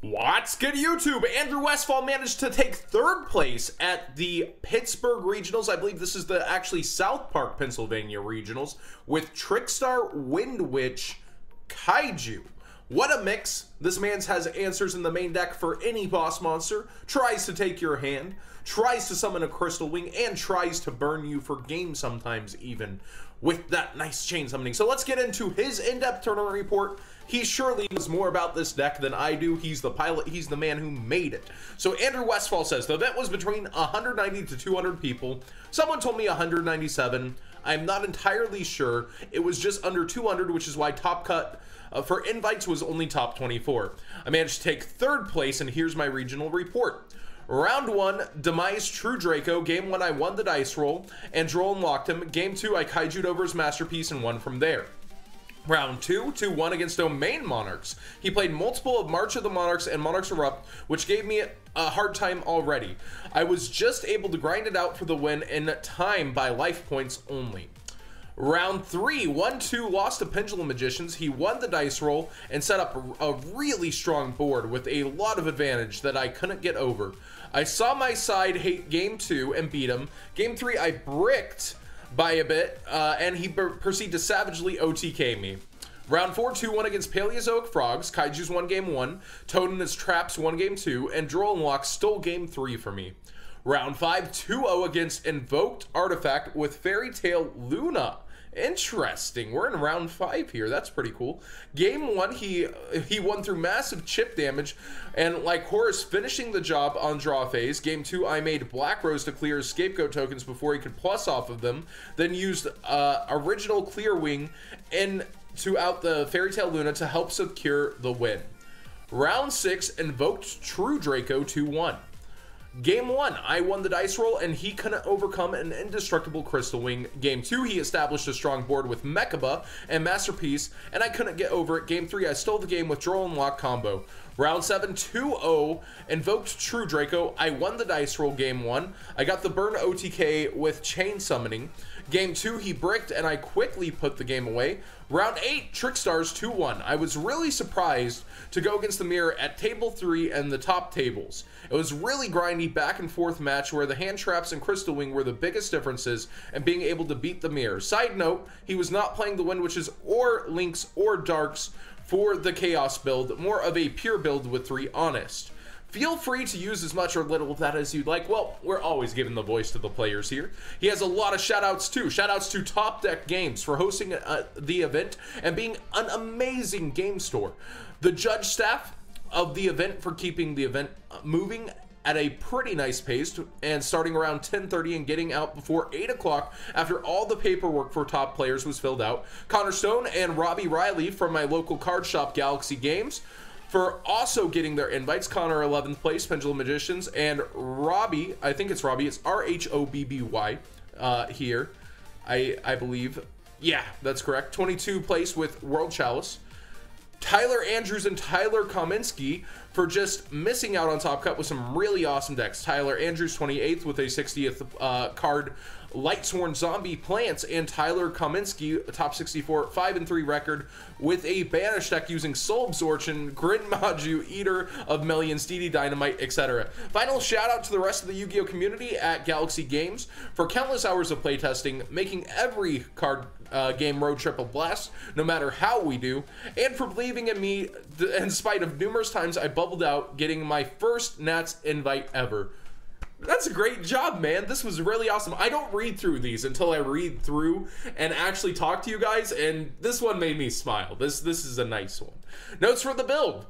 What's good, YouTube? Andrew Westfall managed to take third place at the Pittsburgh Regionals. I believe this is the actually South Park, Pennsylvania Regionals with Trickstar, WindWitch, Kaiju. What a mix. This man has answers in the main deck for any boss monster, tries to take your hand, tries to summon a Crystal Wing, and tries to burn you for game sometimes even with that nice chain summoning. So let's get into his in-depth tournament report. He surely knows more about this deck than I do. He's the pilot. He's the man who made it. So Andrew Westfall says the event was between 190 to 200 people. Someone told me 197. I'm not entirely sure. It was just under 200, which is why top cut for invites was only top 24. I managed to take third place, and here's my regional report. Round 1, Demise True Draco. Game 1, I won the dice roll and Droll unlocked him. Game 2, I Kaiju'd over his Masterpiece and won from there. Round 2, 2-1 against Domain Monarchs. He played multiple of March of the Monarchs and Monarchs Erupt, which gave me a hard time already. I was just able to grind it out for the win in time by life points only. Round 3, 1-2, lost to Pendulum Magicians. He won the dice roll and set up a really strong board with a lot of advantage that I couldn't get over. I saw my side hate Game 2 and beat him. Game 3, I bricked by a bit, and he proceeded to savagely OTK me. Round 4, 2-1 against Paleozoic Frogs. Kaiju's won Game 1. Toad and his Traps won Game 2. And Droll and Lock stole Game 3 for me. Round 5, 2-0 against Invoked Artifact with Fairy Tale Luna. Interesting. We're in round 5 here. That's pretty cool. Game 1, he won through massive chip damage and like Horus finishing the job on draw phase. Game 2, I made Black Rose to clear his scapegoat tokens before he could plus off of them. Then used original Clear Wing and to out the Fairy Tale Luna to help secure the win. Round 6, Invoked True Draco 2-1. Game 1, I won the dice roll and he couldn't overcome an indestructible Crystal Wing. Game 2, he established a strong board with Mechaba and Masterpiece, and I couldn't get over it. Game 3, I stole the game with Droll and Lock combo. Round 7, 2-0, Invoked True Draco. I won the dice roll Game 1. I got the burn OTK with Chain Summoning. Game 2, he bricked and I quickly put the game away. Round 8, Trickstars 2-1. I was really surprised to go against the mirror at table 3 and the top tables. It was really grindy back and forth match where the hand traps and Crystal Wing were the biggest differences and being able to beat the mirror. Side note, he was not playing the WindWitches or Links or Darks for the Chaos build, more of a pure build with 3 Honest. Feel free to use as much or little of that as you'd like. Well, we're always giving the voice to the players here. He has a lot of shoutouts too. Shoutouts to Top Deck Games for hosting the event and being an amazing game store. The judge staff of the event for keeping the event moving at a pretty nice pace and starting around 10:30 and getting out before 8 o'clock after all the paperwork for top players was filled out. Connor Stone and Robbie Riley from my local card shop Galaxy Games for also getting their invites. Connor 11th place, Pendulum Magicians, and Robbie, I think it's Robbie, it's R-H-O-B-B-Y here, I believe. Yeah, that's correct. 22 place with World Chalice. Tyler Andrews and Tyler Kominski for just missing out on Top Cut with some really awesome decks. Tyler Andrews 28th with a 60th card Lightsworn Zombie Plants, and Tyler Kominski, a top 64, 5-3 record with a Banish deck using Soul Absorption, Grin Maju, Eater of Millions, DD Dynamite, etc. Final shout out to the rest of the Yu-Gi-Oh community at Galaxy Games for countless hours of playtesting, making every card game road trip a blast, no matter how we do, and for believing in me in spite of numerous times I bubbled out getting my first Nats invite ever. That's a great job, man. This was really awesome. I don't read through these until I read through and actually talk to you guys, and this one made me smile. This is a nice one. Notes for the build.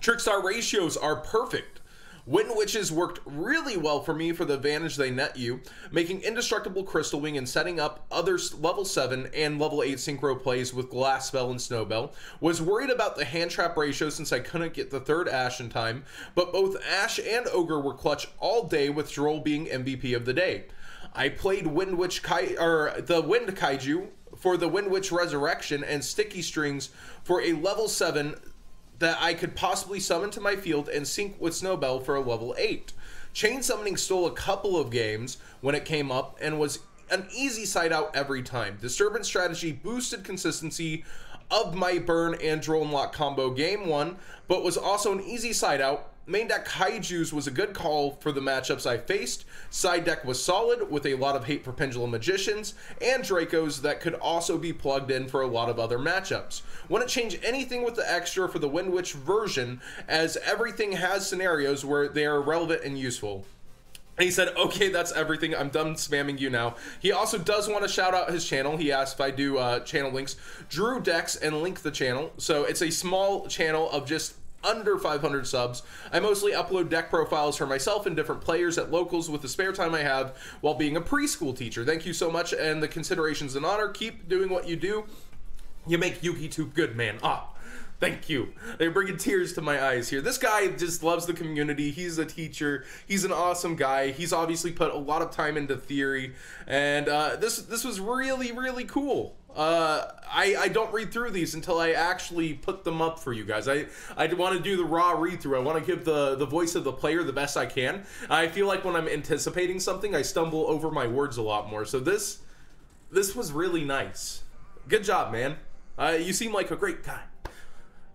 Trickstar ratios are perfect. WindWitches worked really well for me for the advantage they net you, making indestructible Crystal Wing and setting up other level 7 and level 8 synchro plays with Glass Spell and Snowbell. Was worried about the hand trap ratio since I couldn't get the 3rd Ash in time, but both Ash and Ogre were clutch all day with Droll being MVP of the day. I played the Wind Kaiju for the WindWitch Resurrection and Sticky Strings for a level 7 that I could possibly summon to my field and sync with Snowbell for a level 8. Chain Summoning stole a couple of games when it came up and was an easy side out every time. Disturbance Strategy boosted consistency of my burn and drill and lock combo game 1, but was also an easy side out. Main deck Kaijus was a good call for the matchups I faced. Side deck was solid with a lot of hate for Pendulum Magicians and Dracos that could also be plugged in for a lot of other matchups. Wouldn't change anything with the extra for the WindWitch version, as everything has scenarios where they are relevant and useful. And he said, okay, that's everything. I'm done spamming you now. He also does want to shout out his channel. He asked if I do channel links. Drew Decks and link the channel. So it's a small channel of just under 500 subs. I mostly upload deck profiles for myself and different players at locals with the spare time I have while being a preschool teacher. Thank you so much, and the consideration's an honor. Keep doing what you do. You make YugiTube good, man. Thank you. They're bringing tears to my eyes here. This guy just loves the community. He's a teacher. He's an awesome guy. He's obviously put a lot of time into theory, and this was really, really cool. I don't read through these until I actually put them up for you guys. I want to do the raw read through. I want to give the voice of the player the best I can. I feel like when I'm anticipating something, I stumble over my words a lot more. So this was really nice. Good job, man. You seem like a great guy.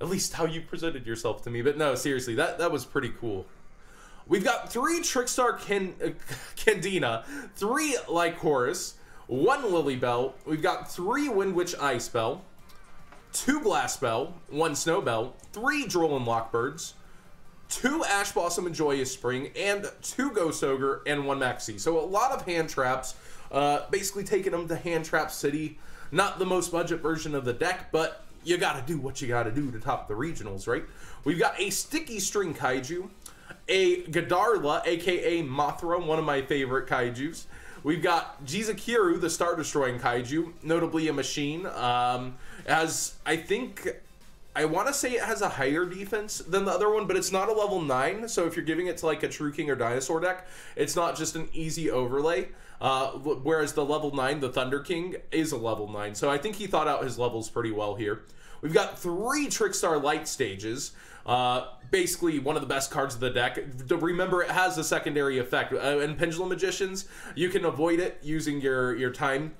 At least how you presented yourself to me. But no, seriously, that was pretty cool. We've got 3 Trickstar Candina, 3 Lycoris, 1 Lilybell. We've got 3 WindWitch Ice Bell, 2 Glass Bell, 1 Snow Bell, 3 Droll and Lockbirds, 2 Ash Blossom and Joyous Spring, and 2 Ghost Ogre, and 1 Maxi. So a lot of hand traps, basically taking them to Hand Trap City. Not the most budget version of the deck, but you gotta do what you gotta do to top the regionals, right? We've got a Sticky String Kaiju, a Gadarla, aka Mothra, one of my favorite Kaijus. We've got Jizukiru, the Star Destroying Kaiju, notably a machine. As I want to say it has a higher defense than the other one, but it's not a level 9. So if you're giving it to like a True King or Dinosaur deck, it's not just an easy overlay. Whereas the level 9, the Thunder King, is a level 9. So I think he thought out his levels pretty well here. We've got 3 Trickstar Light Stages. Basically one of the best cards of the deck. Remember, it has a secondary effect. In Pendulum Magicians, you can avoid it using your time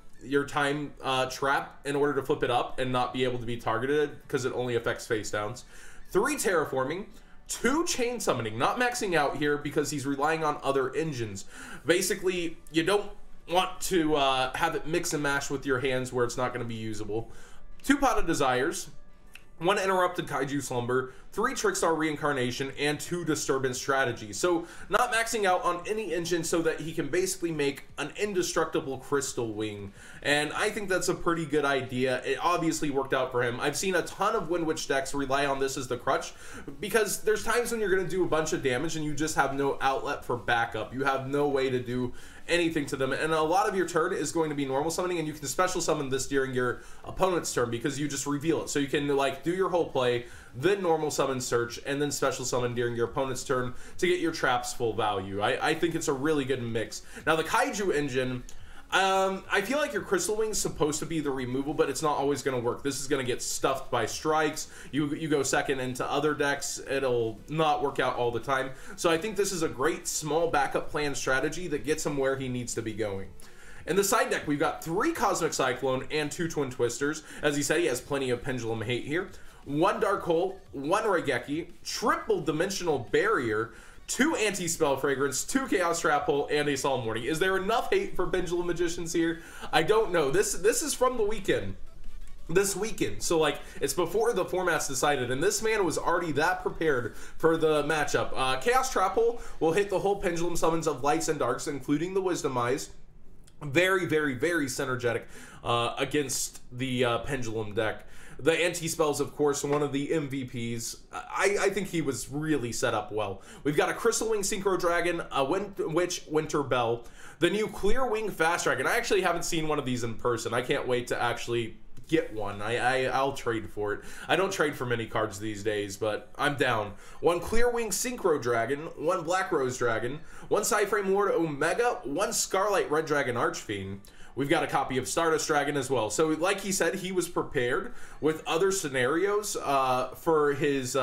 trap in order to flip it up and not be able to be targeted because it only affects face downs. 3 Terraforming, 2 Chain Summoning, not maxing out here because he's relying on other engines. Basically, you don't want to have it mix and match with your hands where it's not going to be usable. 2 Pot of Desires, 1 Interrupted Kaiju Slumber, 3 Trickstar Reincarnation, and 2 Disturbance Strategy. So not maxing out on any engine so that he can basically make an indestructible Crystal Wing. And I think that's a pretty good idea. It obviously worked out for him. I've seen a ton of WindWitch decks rely on this as the crutch, because there's times when you're going to do a bunch of damage and you just have no outlet for backup. You have no way to do anything to them, and a lot of your turn is going to be normal summoning, and you can special summon this during your opponent's turn because you just reveal it. So you can like do your whole play, then normal summon search, and then special summon during your opponent's turn to get your traps full value. I think it's a really good mix. Now the Kaiju engine, I feel like your Crystal Wing's supposed to be the removal, but it's not always going to work. This is going to get stuffed by strikes. You go second into other decks. It'll not work out all the time. So I think this is a great small backup plan strategy that gets him where he needs to be going. In the side deck, we've got 3 Cosmic Cyclone and 2 Twin Twisters. As he said, he has plenty of Pendulum hate here. 1 Dark Hole, 1 Raigeki, triple Dimensional Barrier, 2 Anti-Spell Fragrance, 2 Chaos Trap Hole, and a Solemn Warning. Is there enough hate for Pendulum Magicians here? I don't know. This is from the weekend. This weekend. So, like, it's before the format's decided, and this man was already that prepared for the matchup. Chaos Trap Hole will hit the whole Pendulum summons of Lights and Darks, including the Wisdom Eyes. Very, very, very synergetic against the Pendulum deck. The anti-spells, of course, one of the MVPs. I think he was really set up well. We've got a Crystal Wing Synchro Dragon, a WindWitch Winter Bell, the new Clear Wing Fast Dragon. I actually haven't seen one of these in person. I can't wait to actually get one. I'll trade for it. I don't trade for many cards these days, but I'm down. 1 Clear Wing Synchro Dragon, 1 Black Rose Dragon, 1 Psyframe Lord Omega, 1 Scarlight Red Dragon Archfiend. We've got a copy of Stardust Dragon as well. So like he said, he was prepared with other scenarios for his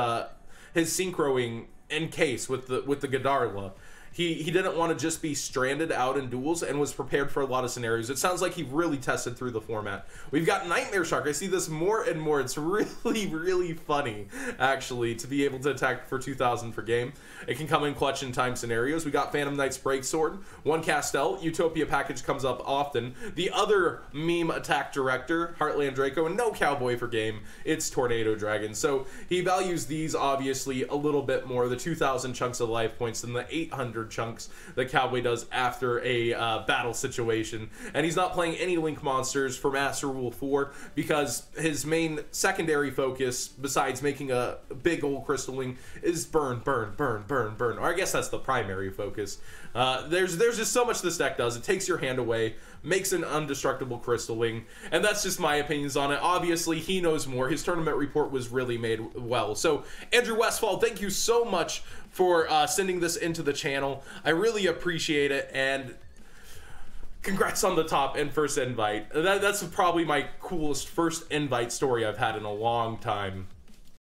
synchroing in case with the Gadarla. he didn't want to just be stranded out in duels and was prepared for a lot of scenarios. It sounds like he really tested through the format. We've got Nightmare Shark. I see this more and more. It's really funny, actually, to be able to attack for 2,000 per game. It can come in clutch in time scenarios. We got Phantom Knight's Breaksword, 1 Castel, Utopia package comes up often. The other meme attack director, Heartland Draco, and no Cowboy for game. It's Tornado Dragon. So he values these obviously a little bit more, the 2,000 chunks of life points than the 800 chunks that Cowboy does after a battle situation. And he's not playing any Link monsters for Master Rule 4 because his main secondary focus, besides making a big old Crystal Wing, is burn. Or I guess that's the primary focus. There's just so much this deck does. It takes your hand away, makes an undestructible Crystal Wing, and that's just my opinions on it. Obviously, he knows more. His tournament report was really made well. So, Andrew Westfall, thank you so much for sending this into the channel. I really appreciate it, and congrats on the top and first invite. That's probably my coolest first invite story I've had in a long time.